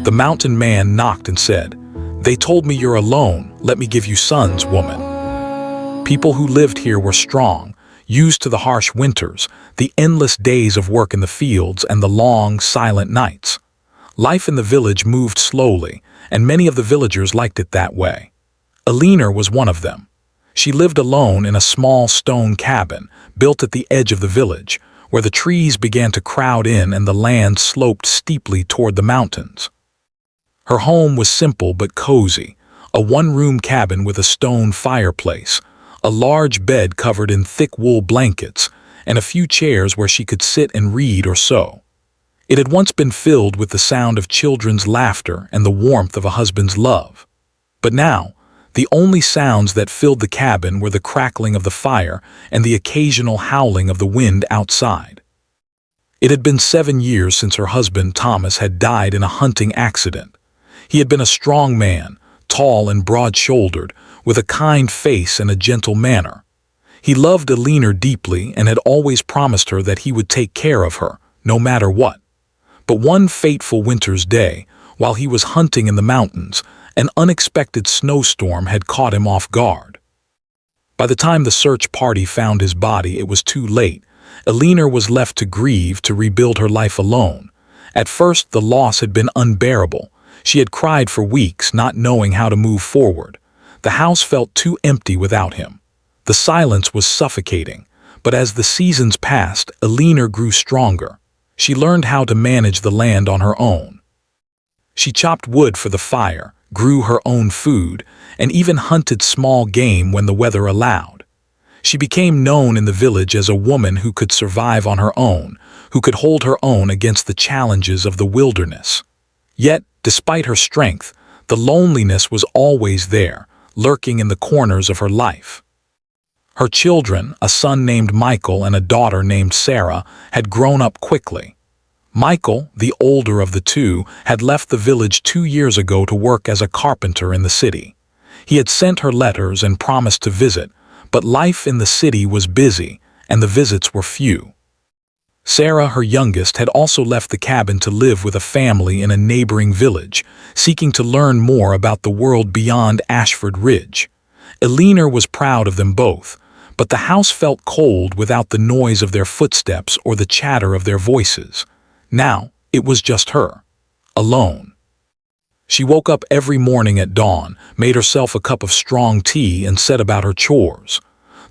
The mountain man knocked and said, "They told me you're alone. Let me give you sons, woman." People who lived here were strong, used to the harsh winters, the endless days of work in the fields, and the long, silent nights. Life in the village moved slowly, and many of the villagers liked it that way. Alina was one of them. She lived alone in a small stone cabin built at the edge of the village, where the trees began to crowd in and the land sloped steeply toward the mountains. Her home was simple but cozy, a one-room cabin with a stone fireplace, a large bed covered in thick wool blankets, and a few chairs where she could sit and read or sew. It had once been filled with the sound of children's laughter and the warmth of a husband's love. But now, the only sounds that filled the cabin were the crackling of the fire and the occasional howling of the wind outside. It had been 7 years since her husband Thomas had died in a hunting accident. He had been a strong man, tall and broad-shouldered, with a kind face and a gentle manner. He loved Alina deeply and had always promised her that he would take care of her, no matter what. But one fateful winter's day, while he was hunting in the mountains, an unexpected snowstorm had caught him off guard. By the time the search party found his body, it was too late. Alina was left to grieve, to rebuild her life alone. At first, the loss had been unbearable. She had cried for weeks, not knowing how to move forward. The house felt too empty without him. The silence was suffocating. But as the seasons passed, Alina grew stronger. She learned how to manage the land on her own. She chopped wood for the fire, grew her own food, and even hunted small game when the weather allowed. She became known in the village as a woman who could survive on her own, who could hold her own against the challenges of the wilderness. Yet, despite her strength, the loneliness was always there, lurking in the corners of her life. Her children, a son named Michael and a daughter named Sarah, had grown up quickly. Michael, the older of the two, had left the village 2 years ago to work as a carpenter in the city. He had sent her letters and promised to visit, but life in the city was busy, and the visits were few. Sarah, her youngest, had also left the cabin to live with a family in a neighboring village, seeking to learn more about the world beyond Ashford Ridge. Alina was proud of them both, but the house felt cold without the noise of their footsteps or the chatter of their voices. Now, it was just her, alone. She woke up every morning at dawn, made herself a cup of strong tea, and set about her chores.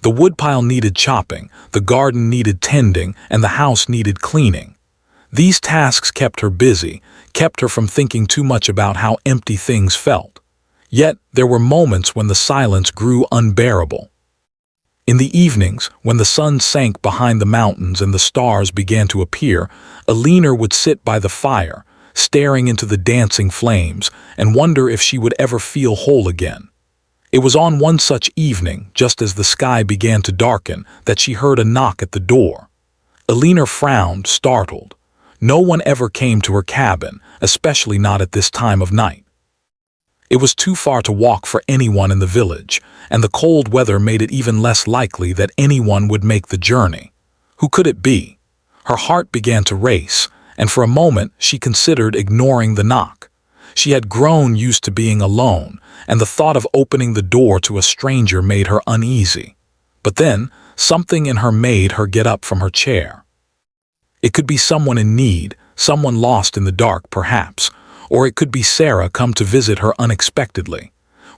The woodpile needed chopping, the garden needed tending, and the house needed cleaning. These tasks kept her busy, kept her from thinking too much about how empty things felt. Yet, there were moments when the silence grew unbearable. In the evenings, when the sun sank behind the mountains and the stars began to appear, Alina would sit by the fire, staring into the dancing flames, and wonder if she would ever feel whole again. It was on one such evening, just as the sky began to darken, that she heard a knock at the door. Alina frowned, startled. No one ever came to her cabin, especially not at this time of night. It was too far to walk for anyone in the village, and the cold weather made it even less likely that anyone would make the journey. Who could it be? Her heart began to race, and for a moment she considered ignoring the knock. She had grown used to being alone, and the thought of opening the door to a stranger made her uneasy. But then, something in her made her get up from her chair. It could be someone in need, someone lost in the dark perhaps, or it could be Sarah come to visit her unexpectedly.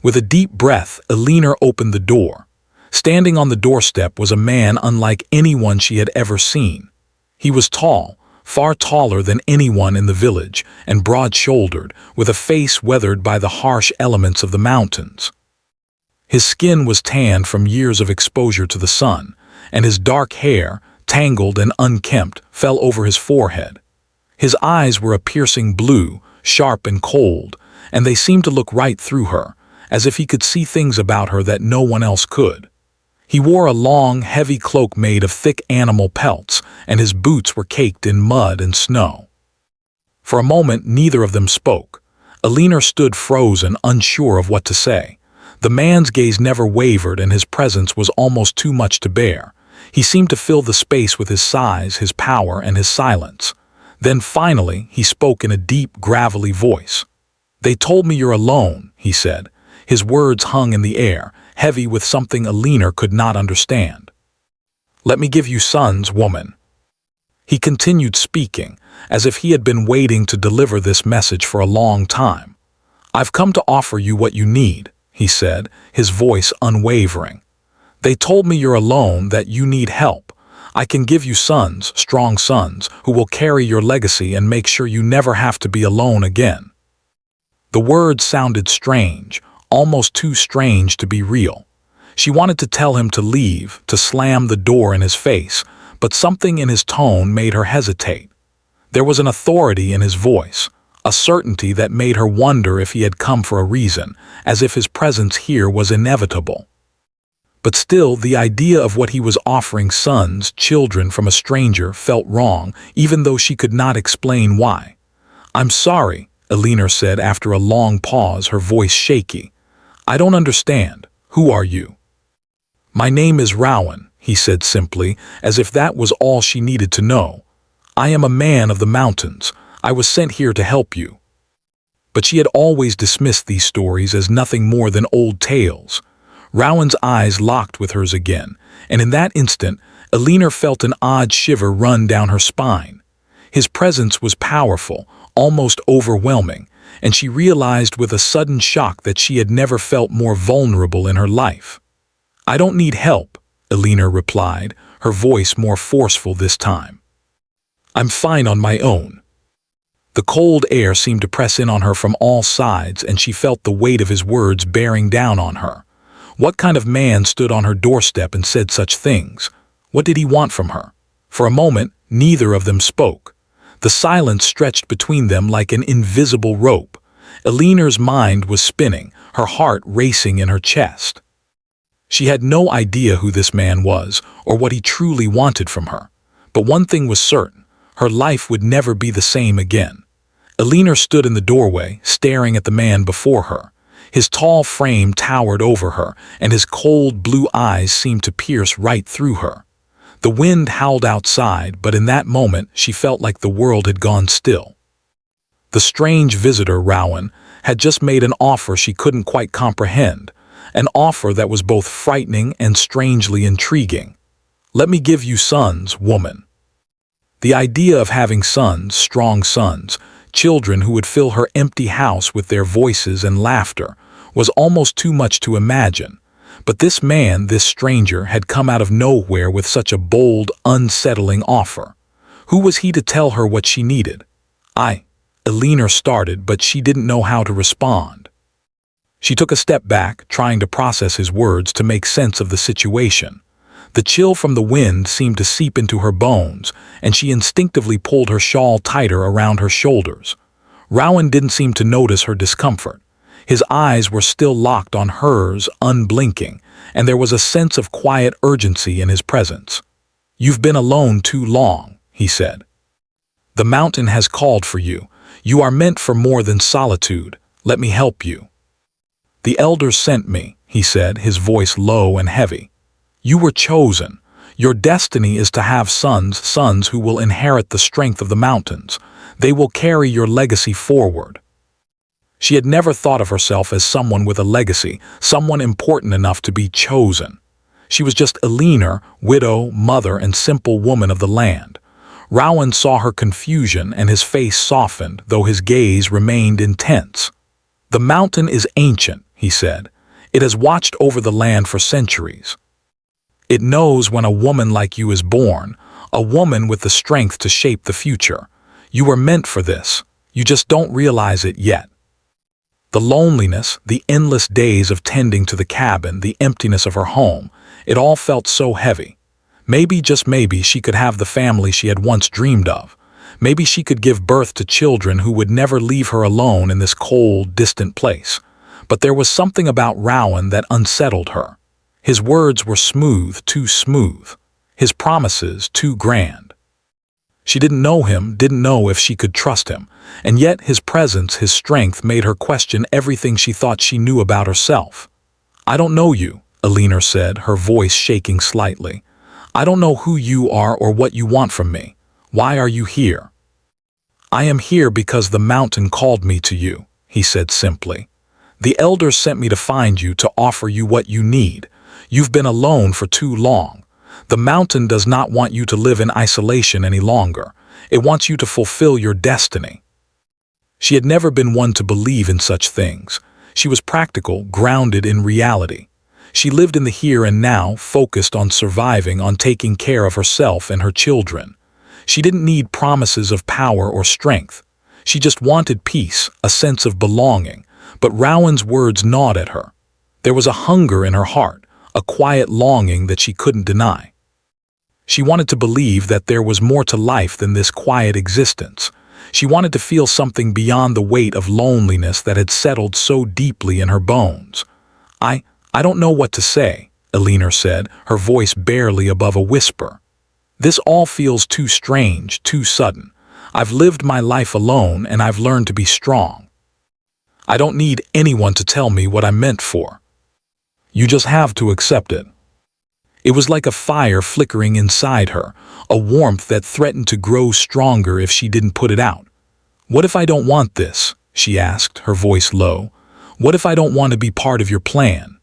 With a deep breath, Alina opened the door. Standing on the doorstep was a man unlike anyone she had ever seen. He was tall, far taller than anyone in the village, and broad-shouldered, with a face weathered by the harsh elements of the mountains. His skin was tanned from years of exposure to the sun, and his dark hair, tangled and unkempt, fell over his forehead. His eyes were a piercing blue, sharp and cold, and they seemed to look right through her, as if he could see things about her that no one else could. He wore a long, heavy cloak made of thick animal pelts, and his boots were caked in mud and snow. For a moment, neither of them spoke. Alina stood frozen, unsure of what to say. The man's gaze never wavered, and his presence was almost too much to bear. He seemed to fill the space with his size, his power, and his silence. Then finally, he spoke in a deep, gravelly voice. "They told me you're alone," he said. His words hung in the air, heavy with something Alina could not understand. "Let me give you sons, woman." He continued speaking, as if he had been waiting to deliver this message for a long time. "I've come to offer you what you need," he said, his voice unwavering. "They told me you're alone, that you need help. I can give you sons, strong sons, who will carry your legacy and make sure you never have to be alone again." The words sounded strange, almost too strange to be real. She wanted to tell him to leave, to slam the door in his face, but something in his tone made her hesitate. There was an authority in his voice, a certainty that made her wonder if he had come for a reason, as if his presence here was inevitable. But still, the idea of what he was offering, sons, children from a stranger, felt wrong, even though she could not explain why. "I'm sorry," Alina said after a long pause, her voice shaky. "I don't understand. Who are you?" "My name is Rowan," he said simply, as if that was all she needed to know. "I am a man of the mountains. I was sent here to help you." But she had always dismissed these stories as nothing more than old tales. Rowan's eyes locked with hers again, and in that instant, Alina felt an odd shiver run down her spine. His presence was powerful, almost overwhelming, and she realized with a sudden shock that she had never felt more vulnerable in her life. "I don't need help," Alina replied, her voice more forceful this time. "I'm fine on my own." The cold air seemed to press in on her from all sides, and she felt the weight of his words bearing down on her. What kind of man stood on her doorstep and said such things? What did he want from her? For a moment, neither of them spoke. The silence stretched between them like an invisible rope. Alina's mind was spinning, her heart racing in her chest. She had no idea who this man was or what he truly wanted from her. But one thing was certain, her life would never be the same again. Alina stood in the doorway, staring at the man before her. His tall frame towered over her, and his cold blue eyes seemed to pierce right through her. The wind howled outside, but in that moment she felt like the world had gone still. The strange visitor, Rowan, had just made an offer she couldn't quite comprehend, an offer that was both frightening and strangely intriguing. "Let me give you sons, woman." The idea of having sons, strong sons, children who would fill her empty house with their voices and laughter, was almost too much to imagine. But this man, this stranger, had come out of nowhere with such a bold, unsettling offer. Who was he to tell her what she needed? Alina started, but she didn't know how to respond. She took a step back, trying to process his words to make sense of the situation. The chill from the wind seemed to seep into her bones, and she instinctively pulled her shawl tighter around her shoulders. Rowan didn't seem to notice her discomfort. His eyes were still locked on hers, unblinking, and there was a sense of quiet urgency in his presence. "You've been alone too long," he said. "The mountain has called for you. You are meant for more than solitude. Let me help you." "The elders sent me," he said, his voice low and heavy. "You were chosen. Your destiny is to have sons who will inherit the strength of the mountains. They will carry your legacy forward." She had never thought of herself as someone with a legacy, someone important enough to be chosen. She was just Alina, widow, mother, and simple woman of the land. Rowan saw her confusion, and his face softened, though his gaze remained intense. "The mountain is ancient," he said. "It has watched over the land for centuries. It knows when a woman like you is born, a woman with the strength to shape the future. You were meant for this. You just don't realize it yet." The loneliness, the endless days of tending to the cabin, the emptiness of her home, it all felt so heavy. Maybe, just maybe, she could have the family she had once dreamed of. Maybe she could give birth to children who would never leave her alone in this cold, distant place. But there was something about Rowan that unsettled her. His words were smooth, too smooth. His promises too grand. She didn't know him, didn't know if she could trust him, and yet his presence, his strength made her question everything she thought she knew about herself. "I don't know you," Alina said, her voice shaking slightly. "I don't know who you are or what you want from me. Why are you here?" "I am here because the mountain called me to you," he said simply. "The elders sent me to find you, to offer you what you need. You've been alone for too long. The mountain does not want you to live in isolation any longer. It wants you to fulfill your destiny." She had never been one to believe in such things. She was practical, grounded in reality. She lived in the here and now, focused on surviving, on taking care of herself and her children. She didn't need promises of power or strength. She just wanted peace, a sense of belonging. But Rowan's words gnawed at her. There was a hunger in her heart, a quiet longing that she couldn't deny. She wanted to believe that there was more to life than this quiet existence. She wanted to feel something beyond the weight of loneliness that had settled so deeply in her bones. I don't know what to say," Elinor said, her voice barely above a whisper. "This all feels too strange, too sudden. I've lived my life alone and I've learned to be strong. I don't need anyone to tell me what I'm meant for. You just have to accept it." It was like a fire flickering inside her, a warmth that threatened to grow stronger if she didn't put it out. "What if I don't want this?" she asked, her voice low. "What if I don't want to be part of your plan?"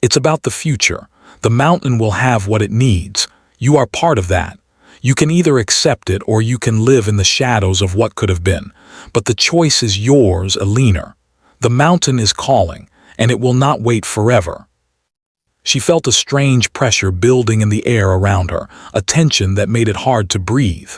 "It's about the future. The mountain will have what it needs. You are part of that. You can either accept it or you can live in the shadows of what could have been. But the choice is yours, Elinor. The mountain is calling, and it will not wait forever." She felt a strange pressure building in the air around her, a tension that made it hard to breathe.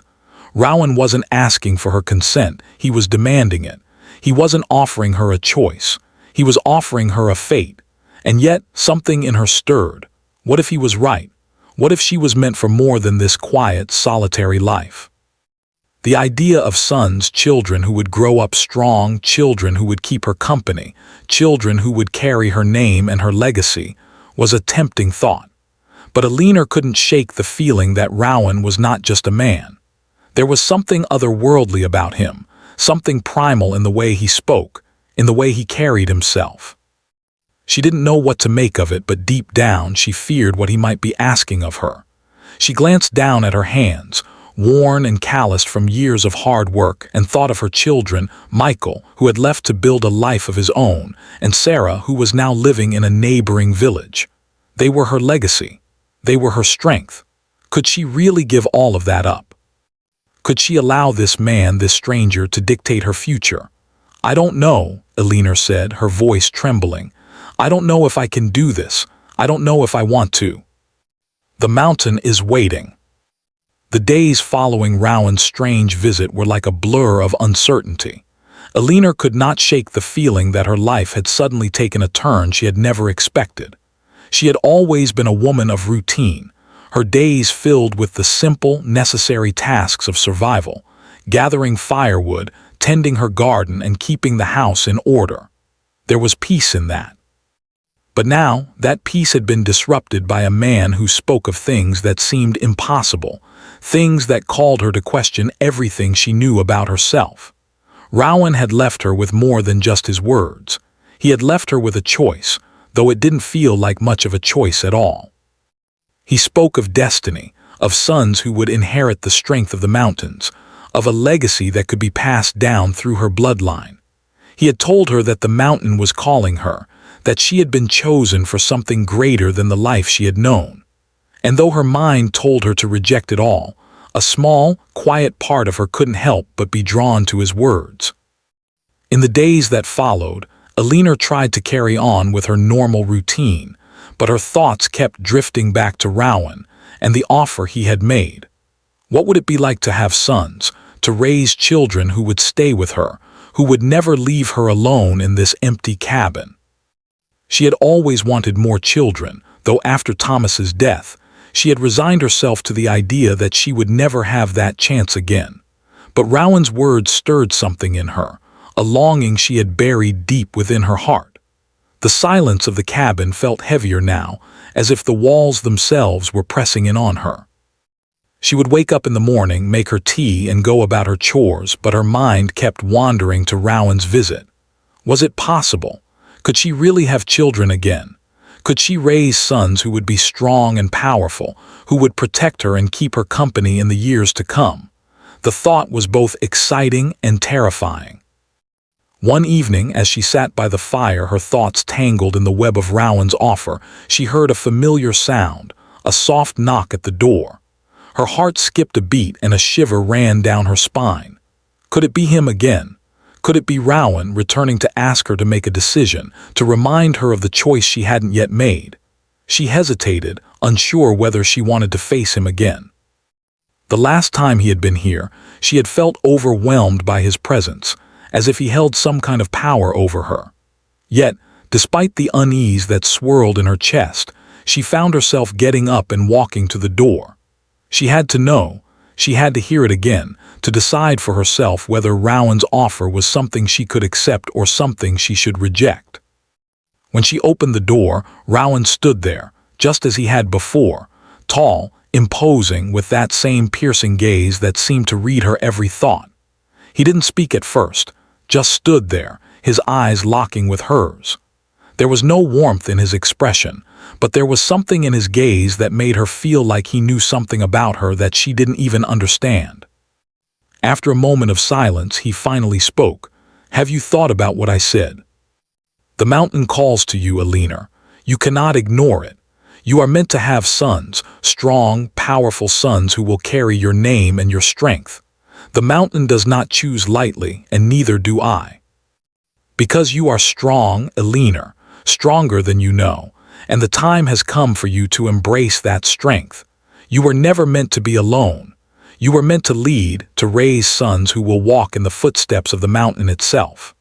Rowan wasn't asking for her consent, he was demanding it. He wasn't offering her a choice. He was offering her a fate. And yet, something in her stirred. What if he was right? What if she was meant for more than this quiet, solitary life? The idea of sons, children who would grow up strong, children who would keep her company, children who would carry her name and her legacy, was a tempting thought. But Elinor couldn't shake the feeling that Rowan was not just a man. There was something otherworldly about him, something primal in the way he spoke, in the way he carried himself. She didn't know what to make of it, but deep down she feared what he might be asking of her. She glanced down at her hands, worn and calloused from years of hard work, and thought of her children, Michael, who had left to build a life of his own, and Sarah, who was now living in a neighboring village. They were her legacy. They were her strength. Could she really give all of that up? Could she allow this man, this stranger, to dictate her future? "I don't know," Elinor said, her voice trembling. "I don't know if I can do this. I don't know if I want to." The mountain is waiting. The days following Rowan's strange visit were like a blur of uncertainty. Elinor could not shake the feeling that her life had suddenly taken a turn she had never expected. She had always been a woman of routine, her days filled with the simple, necessary tasks of survival, gathering firewood, tending her garden, and keeping the house in order. There was peace in that. But now, that peace had been disrupted by a man who spoke of things that seemed impossible, things that called her to question everything she knew about herself. Rowan had left her with more than just his words. He had left her with a choice, though it didn't feel like much of a choice at all. He spoke of destiny, of sons who would inherit the strength of the mountains, of a legacy that could be passed down through her bloodline. He had told her that the mountain was calling her, that she had been chosen for something greater than the life she had known. And though her mind told her to reject it all, a small, quiet part of her couldn't help but be drawn to his words. In the days that followed, Elinor tried to carry on with her normal routine, but her thoughts kept drifting back to Rowan and the offer he had made. What would it be like to have sons, to raise children who would stay with her, who would never leave her alone in this empty cabin? She had always wanted more children, though after Thomas's death, she had resigned herself to the idea that she would never have that chance again. But Rowan's words stirred something in her, a longing she had buried deep within her heart. The silence of the cabin felt heavier now, as if the walls themselves were pressing in on her. She would wake up in the morning, make her tea, and go about her chores, but her mind kept wandering to Rowan's visit. Was it possible? Could she really have children again? Could she raise sons who would be strong and powerful, who would protect her and keep her company in the years to come? The thought was both exciting and terrifying. One evening, as she sat by the fire, her thoughts tangled in the web of Rowan's offer, she heard a familiar sound, a soft knock at the door. Her heart skipped a beat and a shiver ran down her spine. Could it be him again? Could it be Rowan returning to ask her to make a decision, to remind her of the choice she hadn't yet made? She hesitated, unsure whether she wanted to face him again. The last time he had been here, she had felt overwhelmed by his presence, as if he held some kind of power over her. Yet, despite the unease that swirled in her chest, she found herself getting up and walking to the door. She had to know, she had to hear it again, to decide for herself whether Rowan's offer was something she could accept or something she should reject. When she opened the door, Rowan stood there, just as he had before, tall, imposing, with that same piercing gaze that seemed to read her every thought. He didn't speak at first, just stood there, his eyes locking with hers. There was no warmth in his expression, but there was something in his gaze that made her feel like he knew something about her that she didn't even understand. After a moment of silence, he finally spoke. "Have you thought about what I said? The mountain calls to you, Alina. You cannot ignore it. You are meant to have sons, strong, powerful sons who will carry your name and your strength. The mountain does not choose lightly, and neither do I. Because you are strong, Alina, stronger than you know, and the time has come for you to embrace that strength. You were never meant to be alone. You were meant to lead, to raise sons who will walk in the footsteps of the mountain itself."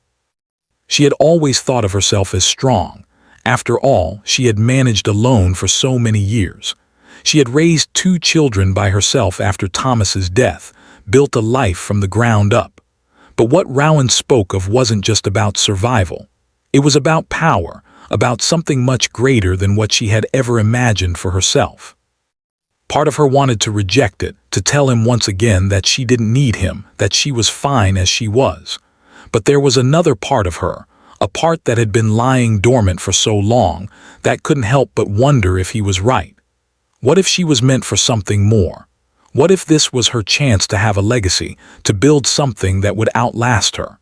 She had always thought of herself as strong. After all, she had managed alone for so many years. She had raised 2 children by herself after Thomas's death, built a life from the ground up. But what Rowan spoke of wasn't just about survival. It was about power, about something much greater than what she had ever imagined for herself. Part of her wanted to reject it, to tell him once again that she didn't need him, that she was fine as she was. But there was another part of her, a part that had been lying dormant for so long, that couldn't help but wonder if he was right. What if she was meant for something more? What if this was her chance to have a legacy, to build something that would outlast her?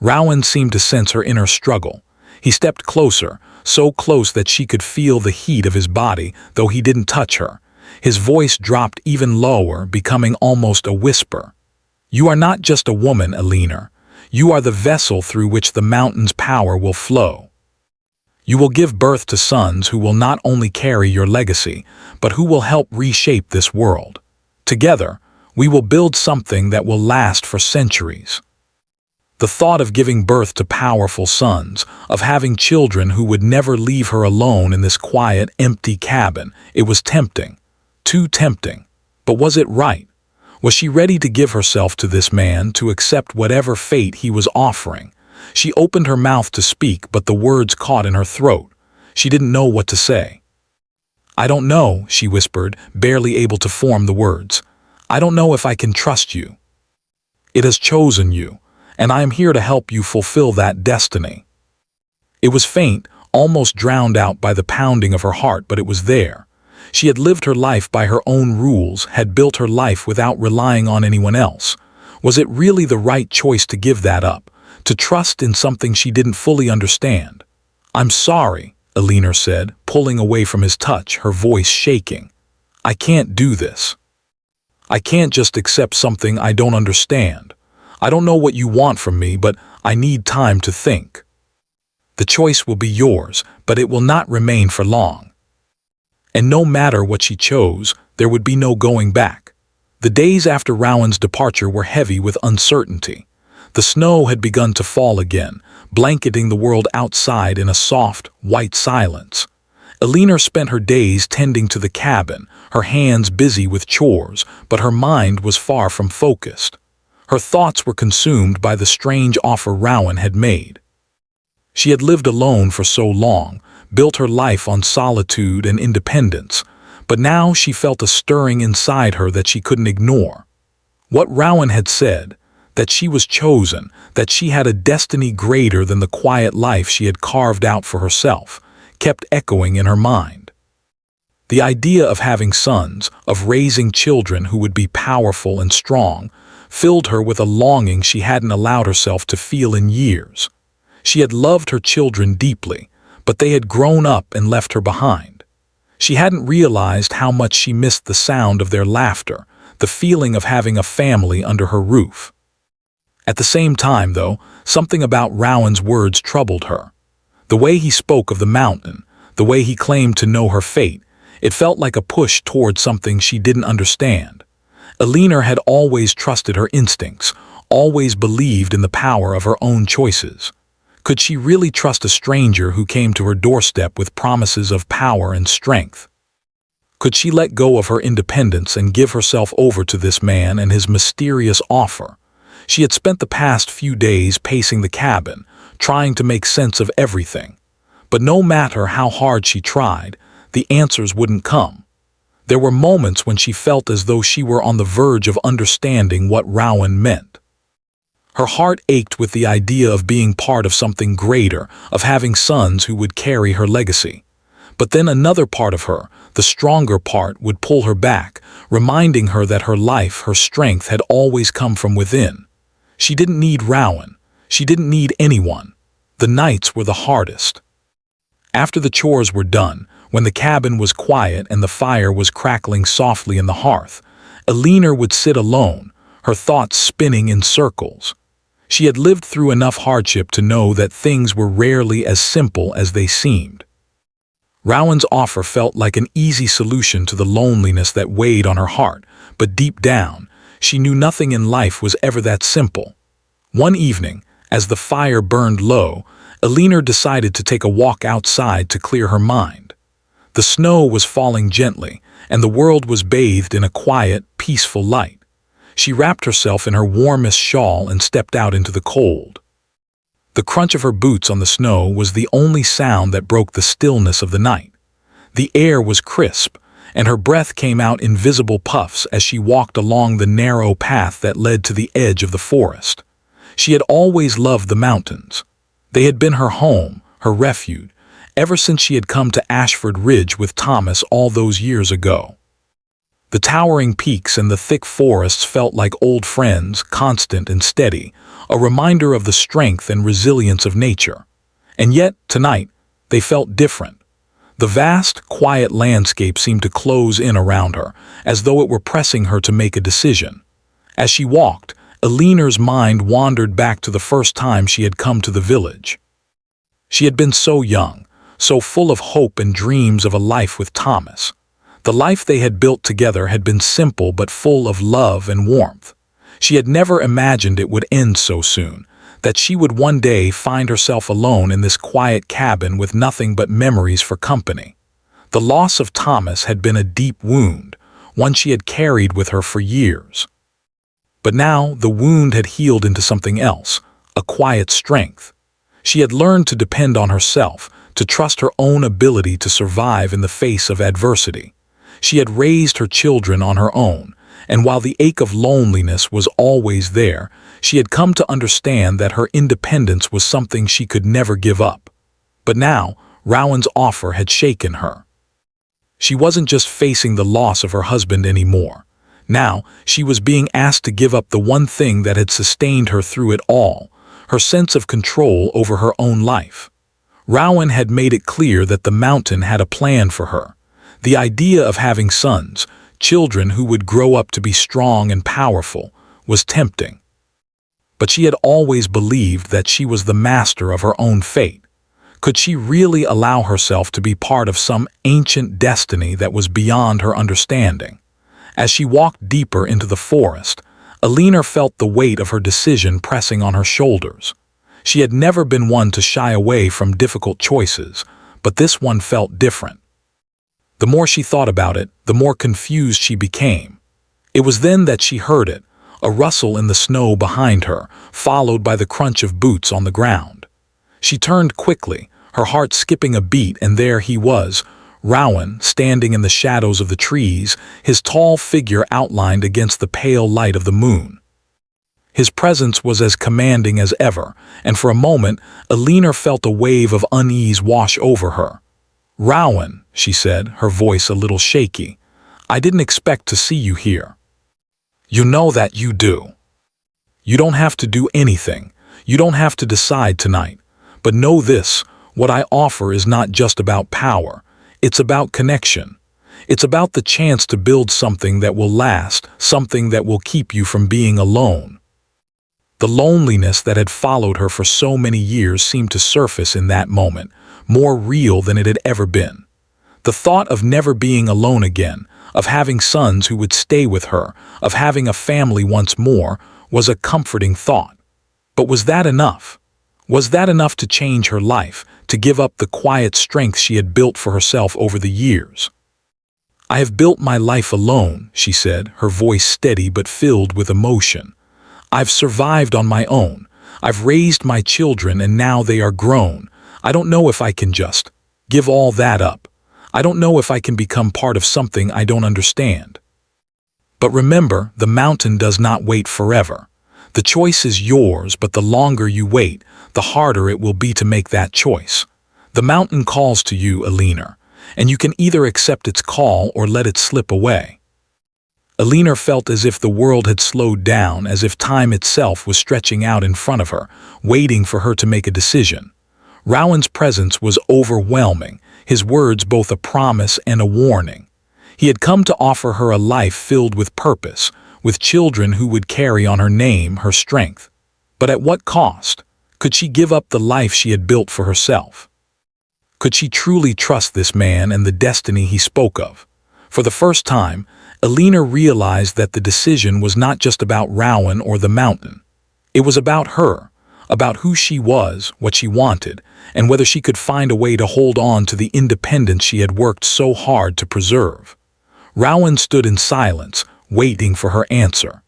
Rowan seemed to sense her inner struggle. He stepped closer, so close that she could feel the heat of his body, though he didn't touch her. His voice dropped even lower, becoming almost a whisper. "You are not just a woman, Alina. You are the vessel through which the mountain's power will flow. You will give birth to sons who will not only carry your legacy, but who will help reshape this world. Together, we will build something that will last for centuries." The thought of giving birth to powerful sons, of having children who would never leave her alone in this quiet, empty cabin, it was tempting. Too tempting. But was it right? Was she ready to give herself to this man, to accept whatever fate he was offering? She opened her mouth to speak, but the words caught in her throat. She didn't know what to say. "I don't know," she whispered, barely able to form the words. "I don't know if I can trust you. It has chosen you, and I am here to help you fulfill that destiny." It was faint, almost drowned out by the pounding of her heart, but it was there. She had lived her life by her own rules, had built her life without relying on anyone else. Was it really the right choice to give that up, to trust in something she didn't fully understand? "I'm sorry," Alina said, pulling away from his touch, her voice shaking. "I can't do this. I can't just accept something I don't understand. I don't know what you want from me, but I need time to think. The choice will be yours, but it will not remain for long." And no matter what she chose, there would be no going back. The days after Rowan's departure were heavy with uncertainty. The snow had begun to fall again, blanketing the world outside in a soft, white silence. Alina spent her days tending to the cabin, her hands busy with chores, but her mind was far from focused. Her thoughts were consumed by the strange offer Rowan had made. She had lived alone for so long, built her life on solitude and independence, but now she felt a stirring inside her that she couldn't ignore. What Rowan had said, that she was chosen, that she had a destiny greater than the quiet life she had carved out for herself, kept echoing in her mind. The idea of having sons, of raising children who would be powerful and strong, filled her with a longing she hadn't allowed herself to feel in years. She had loved her children deeply, but they had grown up and left her behind. She hadn't realized how much she missed the sound of their laughter, the feeling of having a family under her roof. At the same time, though, something about Rowan's words troubled her. The way he spoke of the mountain, the way he claimed to know her fate, it felt like a push toward something she didn't understand. Elinor had always trusted her instincts, always believed in the power of her own choices. Could she really trust a stranger who came to her doorstep with promises of power and strength? Could she let go of her independence and give herself over to this man and his mysterious offer? She had spent the past few days pacing the cabin, trying to make sense of everything. But no matter how hard she tried, the answers wouldn't come. There were moments when she felt as though she were on the verge of understanding what Rowan meant. Her heart ached with the idea of being part of something greater, of having sons who would carry her legacy. But then another part of her, the stronger part, would pull her back, reminding her that her life, her strength, had always come from within. She didn't need Rowan. She didn't need anyone. The nights were the hardest. After the chores were done, when the cabin was quiet and the fire was crackling softly in the hearth, Elinor would sit alone, her thoughts spinning in circles. She had lived through enough hardship to know that things were rarely as simple as they seemed. Rowan's offer felt like an easy solution to the loneliness that weighed on her heart, but deep down, she knew nothing in life was ever that simple. One evening, as the fire burned low, Elinor decided to take a walk outside to clear her mind. The snow was falling gently, and the world was bathed in a quiet, peaceful light. She wrapped herself in her warmest shawl and stepped out into the cold. The crunch of her boots on the snow was the only sound that broke the stillness of the night. The air was crisp, and her breath came out in visible puffs as she walked along the narrow path that led to the edge of the forest. She had always loved the mountains. They had been her home, her refuge, ever since she had come to Ashford Ridge with Thomas all those years ago. The towering peaks and the thick forests felt like old friends, constant and steady, a reminder of the strength and resilience of nature. And yet, tonight, they felt different. The vast, quiet landscape seemed to close in around her, as though it were pressing her to make a decision. As she walked, Elinor's mind wandered back to the first time she had come to the village. She had been so young, so full of hope and dreams of a life with Thomas. The life they had built together had been simple but full of love and warmth. She had never imagined it would end so soon, that she would one day find herself alone in this quiet cabin with nothing but memories for company. The loss of Thomas had been a deep wound, one she had carried with her for years. But now the wound had healed into something else, a quiet strength. She had learned to depend on herself, to trust her own ability to survive in the face of adversity. She had raised her children on her own, and while the ache of loneliness was always there, she had come to understand that her independence was something she could never give up. But now, Rowan's offer had shaken her. She wasn't just facing the loss of her husband anymore. Now, she was being asked to give up the one thing that had sustained her through it all, her sense of control over her own life. Rowan had made it clear that the mountain had a plan for her. The idea of having sons, children who would grow up to be strong and powerful, was tempting. But she had always believed that she was the master of her own fate. Could she really allow herself to be part of some ancient destiny that was beyond her understanding? As she walked deeper into the forest, Elinor felt the weight of her decision pressing on her shoulders. She had never been one to shy away from difficult choices, but this one felt different. The more she thought about it, the more confused she became. It was then that she heard it, a rustle in the snow behind her, followed by the crunch of boots on the ground. She turned quickly, her heart skipping a beat, and there he was, Rowan, standing in the shadows of the trees, his tall figure outlined against the pale light of the moon. His presence was as commanding as ever, and for a moment, Elinor felt a wave of unease wash over her. "Rowan," she said, her voice a little shaky, "I didn't expect to see you here. You know that you do. You don't have to do anything. You don't have to decide tonight. But know this, what I offer is not just about power. It's about connection. It's about the chance to build something that will last, something that will keep you from being alone." The loneliness that had followed her for so many years seemed to surface in that moment, more real than it had ever been. The thought of never being alone again, of having sons who would stay with her, of having a family once more, was a comforting thought. But was that enough? Was that enough to change her life, to give up the quiet strength she had built for herself over the years? "I have built my life alone," she said, her voice steady but filled with emotion. "I've survived on my own. I've raised my children and now they are grown. I don't know if I can just give all that up. I don't know if I can become part of something I don't understand. But remember, the mountain does not wait forever. The choice is yours, but the longer you wait, the harder it will be to make that choice. The mountain calls to you, Alina, and you can either accept its call or let it slip away." Alina felt as if the world had slowed down, as if time itself was stretching out in front of her, waiting for her to make a decision. Rowan's presence was overwhelming, his words both a promise and a warning. He had come to offer her a life filled with purpose, with children who would carry on her name, her strength. But at what cost? Could she give up the life she had built for herself? Could she truly trust this man and the destiny he spoke of? For the first time, Alina realized that the decision was not just about Rowan or the mountain. It was about her, about who she was, what she wanted, and whether she could find a way to hold on to the independence she had worked so hard to preserve. Rowan stood in silence, waiting for her answer.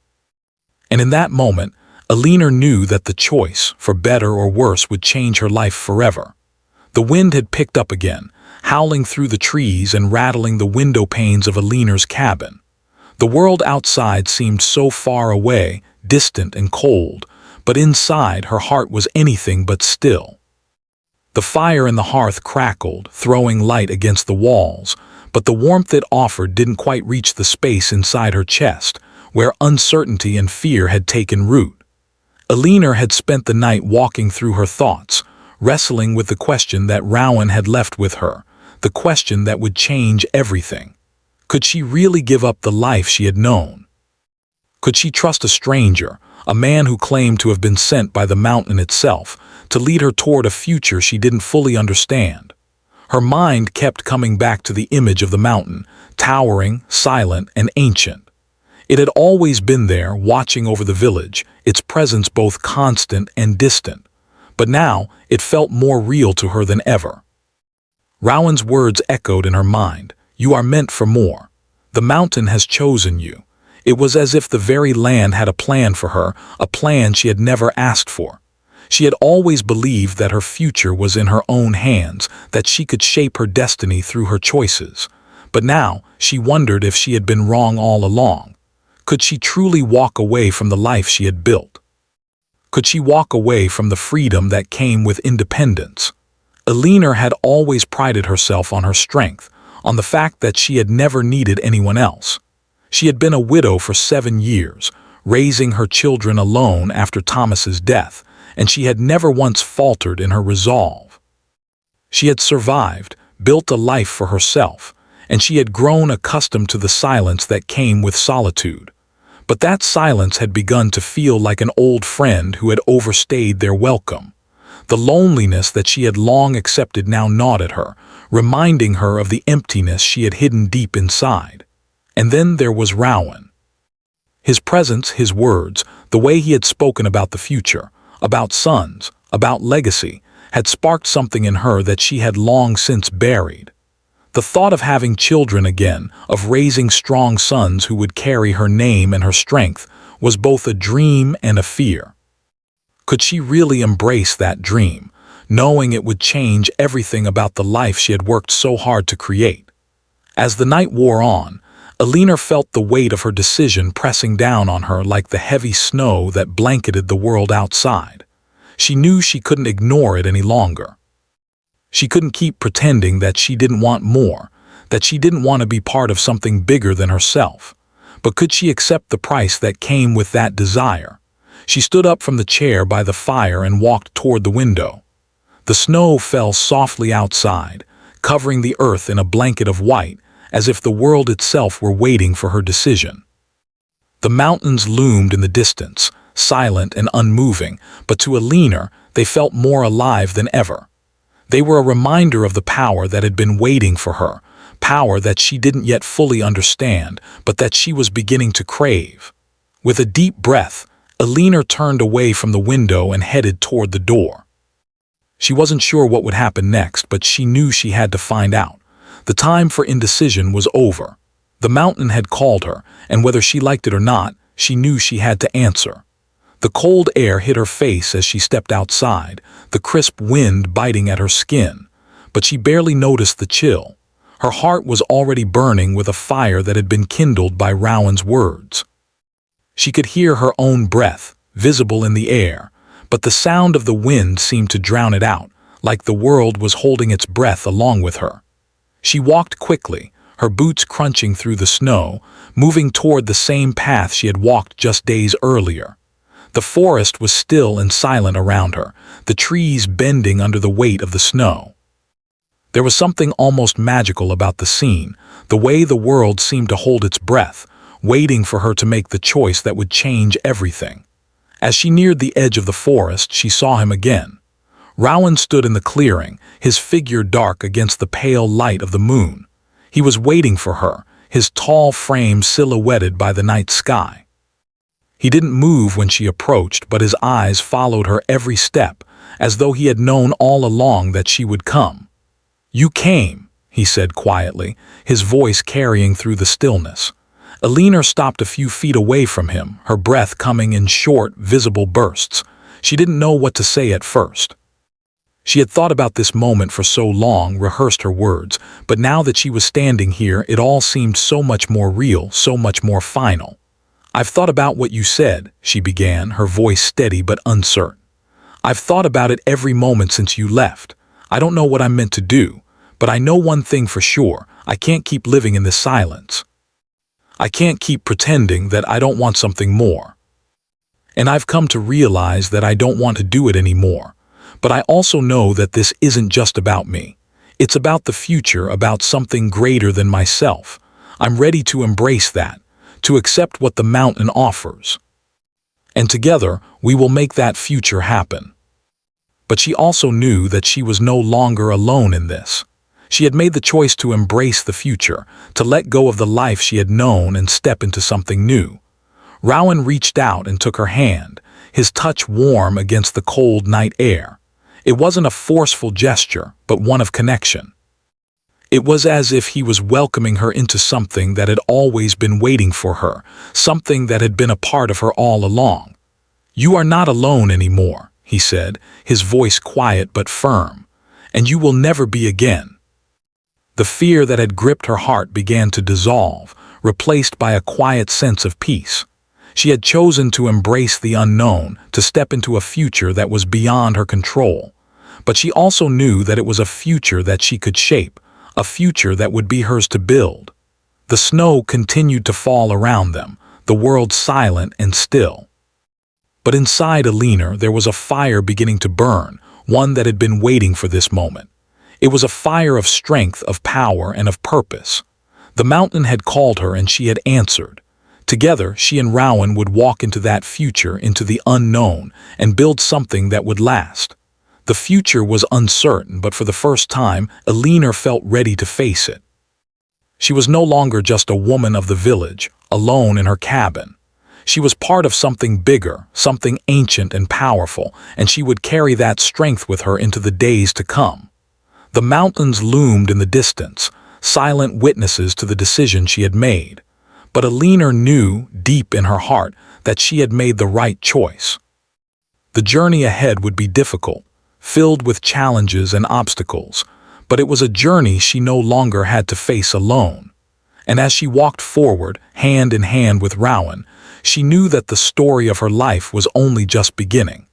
And in that moment, Alina knew that the choice, for better or worse, would change her life forever. The wind had picked up again, howling through the trees and rattling the window panes of Alina's cabin. The world outside seemed so far away, distant and cold, but inside her heart was anything but still. The fire in the hearth crackled, throwing light against the walls, but the warmth it offered didn't quite reach the space inside her chest, where uncertainty and fear had taken root. Alina had spent the night walking through her thoughts, wrestling with the question that Rowan had left with her, the question that would change everything. Could she really give up the life she had known? Could she trust a stranger, a man who claimed to have been sent by the mountain itself, to lead her toward a future she didn't fully understand? Her mind kept coming back to the image of the mountain, towering, silent, and ancient. It had always been there, watching over the village, its presence both constant and distant. But now it felt more real to her than ever. Rowan's words echoed in her mind. "You are meant for more. The mountain has chosen you." It was as if the very land had a plan for her, a plan she had never asked for. She had always believed that her future was in her own hands, that she could shape her destiny through her choices. But now she wondered if she had been wrong all along. Could she truly walk away from the life she had built? Could she walk away from the freedom that came with independence? Alina had always prided herself on her strength, on the fact that she had never needed anyone else. She had been a widow for 7 years, raising her children alone after Thomas's death, and she had never once faltered in her resolve. She had survived, built a life for herself, and she had grown accustomed to the silence that came with solitude. But that silence had begun to feel like an old friend who had overstayed their welcome. The loneliness that she had long accepted now gnawed at her, reminding her of the emptiness she had hidden deep inside. And then there was Rowan. His presence, his words, the way he had spoken about the future, about sons, about legacy, had sparked something in her that she had long since buried. The thought of having children again, of raising strong sons who would carry her name and her strength, was both a dream and a fear. Could she really embrace that dream, knowing it would change everything about the life she had worked so hard to create? As the night wore on, Alina felt the weight of her decision pressing down on her like the heavy snow that blanketed the world outside. She knew she couldn't ignore it any longer. She couldn't keep pretending that she didn't want more, that she didn't want to be part of something bigger than herself. But could she accept the price that came with that desire? She stood up from the chair by the fire and walked toward the window. The snow fell softly outside, covering the earth in a blanket of white, as if the world itself were waiting for her decision. The mountains loomed in the distance, silent and unmoving, but to Alina, they felt more alive than ever. They were a reminder of the power that had been waiting for her, power that she didn't yet fully understand, but that she was beginning to crave. With a deep breath, Alina turned away from the window and headed toward the door. She wasn't sure what would happen next, but she knew she had to find out. The time for indecision was over. The mountain had called her, and whether she liked it or not, she knew she had to answer. The cold air hit her face as she stepped outside, the crisp wind biting at her skin. But she barely noticed the chill. Her heart was already burning with a fire that had been kindled by Rowan's words. She could hear her own breath, visible in the air, but the sound of the wind seemed to drown it out, like the world was holding its breath along with her. She walked quickly, her boots crunching through the snow, moving toward the same path she had walked just days earlier. The forest was still and silent around her, the trees bending under the weight of the snow. There was something almost magical about the scene, the way the world seemed to hold its breath, waiting for her to make the choice that would change everything. As she neared the edge of the forest, she saw him again. Rowan stood in the clearing, his figure dark against the pale light of the moon. He was waiting for her, his tall frame silhouetted by the night sky. He didn't move when she approached, but his eyes followed her every step, as though he had known all along that she would come. "You came," he said quietly, his voice carrying through the stillness. Alina stopped a few feet away from him, her breath coming in short, visible bursts. She didn't know what to say at first. She had thought about this moment for so long, rehearsed her words, but now that she was standing here, it all seemed so much more real, so much more final. "I've thought about what you said," she began, her voice steady but uncertain. "I've thought about it every moment since you left. I don't know what I'm meant to do, but I know one thing for sure: I can't keep living in this silence. I can't keep pretending that I don't want something more. And I've come to realize that I don't want to do it anymore. But I also know that this isn't just about me. It's about the future, about something greater than myself. I'm ready to embrace that, to accept what the mountain offers. And together, we will make that future happen." But she also knew that she was no longer alone in this. She had made the choice to embrace the future, to let go of the life she had known and step into something new. Rowan reached out and took her hand, his touch warm against the cold night air. It wasn't a forceful gesture, but one of connection. It was as if he was welcoming her into something that had always been waiting for her, something that had been a part of her all along. "You are not alone anymore," he said, his voice quiet but firm, "and you will never be again." The fear that had gripped her heart began to dissolve, replaced by a quiet sense of peace. She had chosen to embrace the unknown, to step into a future that was beyond her control. But she also knew that it was a future that she could shape, a future that would be hers to build. The snow continued to fall around them, the world silent and still. But inside Alina there was a fire beginning to burn, one that had been waiting for this moment. It was a fire of strength, of power, and of purpose. The mountain had called her and she had answered. Together, she and Rowan would walk into that future, into the unknown, and build something that would last. The future was uncertain, but for the first time, Alina felt ready to face it. She was no longer just a woman of the village, alone in her cabin. She was part of something bigger, something ancient and powerful, and she would carry that strength with her into the days to come. The mountains loomed in the distance, silent witnesses to the decision she had made. But Alina knew, deep in her heart, that she had made the right choice. The journey ahead would be difficult, filled with challenges and obstacles, but it was a journey she no longer had to face alone. And as she walked forward, hand in hand with Rowan, she knew that the story of her life was only just beginning.